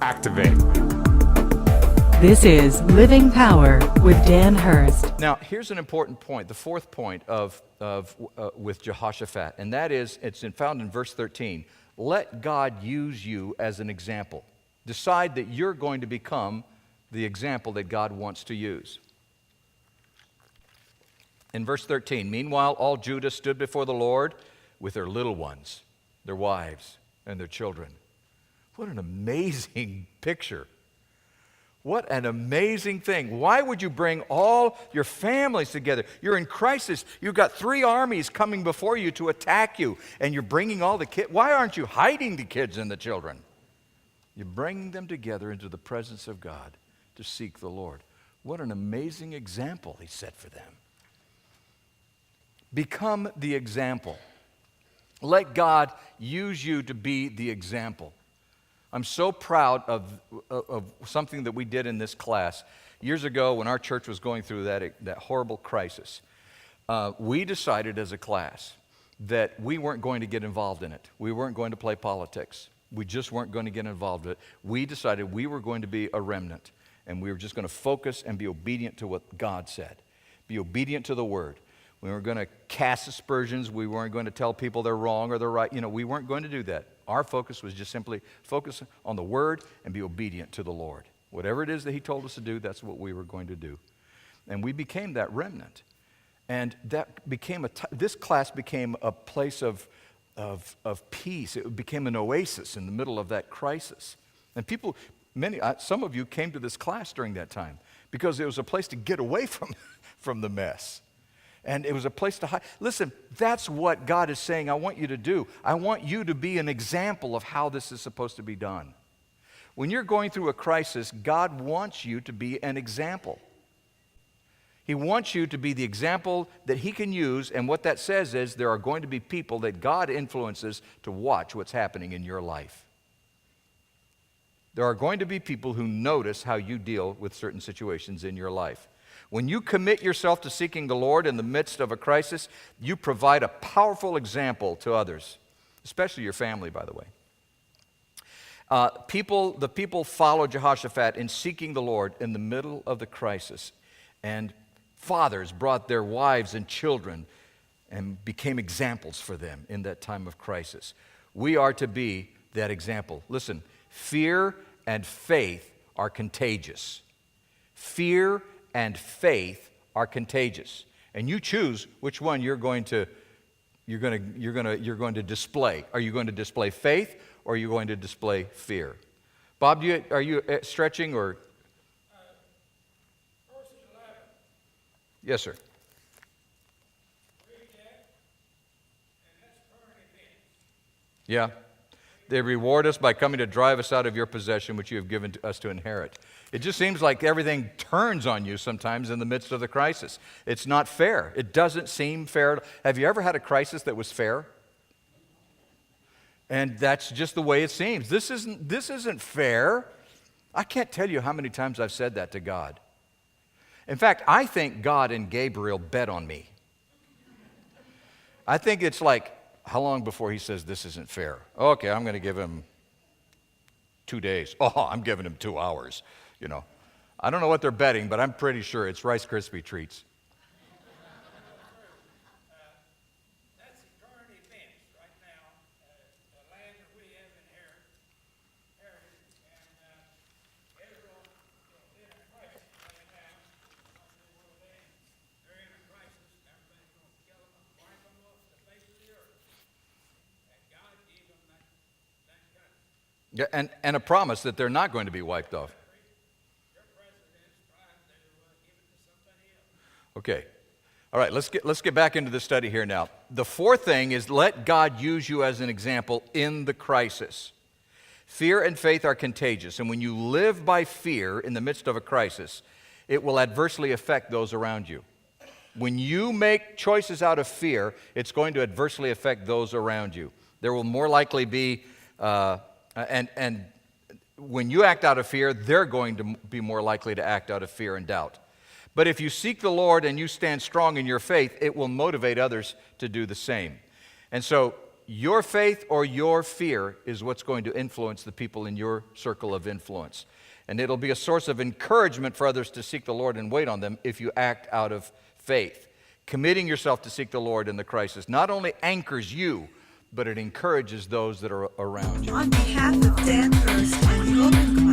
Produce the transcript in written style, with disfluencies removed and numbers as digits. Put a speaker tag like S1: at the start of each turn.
S1: activate.
S2: This is Living Power with Dan Hurst.
S3: Now, here's an important point, the fourth point with Jehoshaphat, and that is, it's found in verse 13. Let God use you as an example. Decide that you're going to become the example that God wants to use. In verse 13, meanwhile, all Judah stood before the Lord with their little ones, their wives, and their children. What an amazing picture. What an amazing thing. Why would you bring all your families together? You're in crisis. You've got 3 armies coming before you to attack you, and you're bringing all the kids. Why aren't you hiding the kids and the children? You're bringing them together into the presence of God to seek the Lord. What an amazing example he set for them. Become the example. Let God use you to be the example. I'm so proud of something that we did in this class. Years ago, when our church was going through that horrible crisis, we decided as a class that we weren't going to get involved in it. We weren't going to play politics. We just weren't going to get involved in it. We decided we were going to be a remnant, and we were just going to focus and be obedient to what God said. Be obedient to the Word. We weren't going to cast aspersions. We weren't going to tell people they're wrong or they're right. We weren't going to do that. Our focus was just simply focus on the Word and be obedient to the Lord. Whatever it is that He told us to do, that's what we were going to do. And we became that remnant. And that became this class became a place of peace. It became an oasis in the middle of that crisis. And some of you came to this class during that time because it was a place to get away from the mess. And it was a place to hide. Listen, that's what God is saying I want you to do. I want you to be an example of how this is supposed to be done. When you're going through a crisis, God wants you to be an example. He wants you to be the example that He can use, and what that says is there are going to be people that God influences to watch what's happening in your life. There are going to be people who notice how you deal with certain situations in your life. When you commit yourself to seeking the Lord in the midst of a crisis, you provide a powerful example to others, especially your family, by the way. The people followed Jehoshaphat in seeking the Lord in the middle of the crisis, and fathers brought their wives and children and became examples for them in that time of crisis. We are to be that example. Listen, fear and faith are contagious. Fear and faith are contagious, and you choose which one you're going to display. Are you going to display faith, or are you going to display fear? Bob, are you stretching or?
S4: Verse 11.
S3: Yes, sir.
S4: Read that, and that's current events.
S3: Yeah. They reward us by coming to drive us out of your possession, which you have given to us to inherit. It just seems like everything turns on you sometimes in the midst of the crisis. It's not fair. It doesn't seem fair. Have you ever had a crisis that was fair? And that's just the way it seems. This isn't fair. I can't tell you how many times I've said that to God. In fact, I think God and Gabriel bet on me. I think it's like, how long before he says this isn't fair? Okay, I'm going to give him 2 days. Oh, I'm giving him 2 hours. I don't know what they're betting, but I'm pretty sure it's Rice Krispie treats.
S4: That's the current events right now. The land that we have inherited, and Israel is in a crisis right now. They're in a crisis. Everybody's going to kill them and wipe them off the face of the earth. And God gave them that country.
S3: Yeah, and a promise that they're not going to be wiped off. Okay. All right, let's get back into the study here now. The fourth thing is let God use you as an example in the crisis. Fear and faith are contagious, and when you live by fear in the midst of a crisis, it will adversely affect those around you. When you make choices out of fear, it's going to adversely affect those around you. There will more likely be, and when you act out of fear, they're going to be more likely to act out of fear and doubt. But if you seek the Lord and you stand strong in your faith, it will motivate others to do the same. And so your faith or your fear is what's going to influence the people in your circle of influence. And it'll be a source of encouragement for others to seek the Lord and wait on them if you act out of faith. Committing yourself to seek the Lord in the crisis not only anchors you, but it encourages those that are around you.
S1: On behalf of Dan Hurst and Logan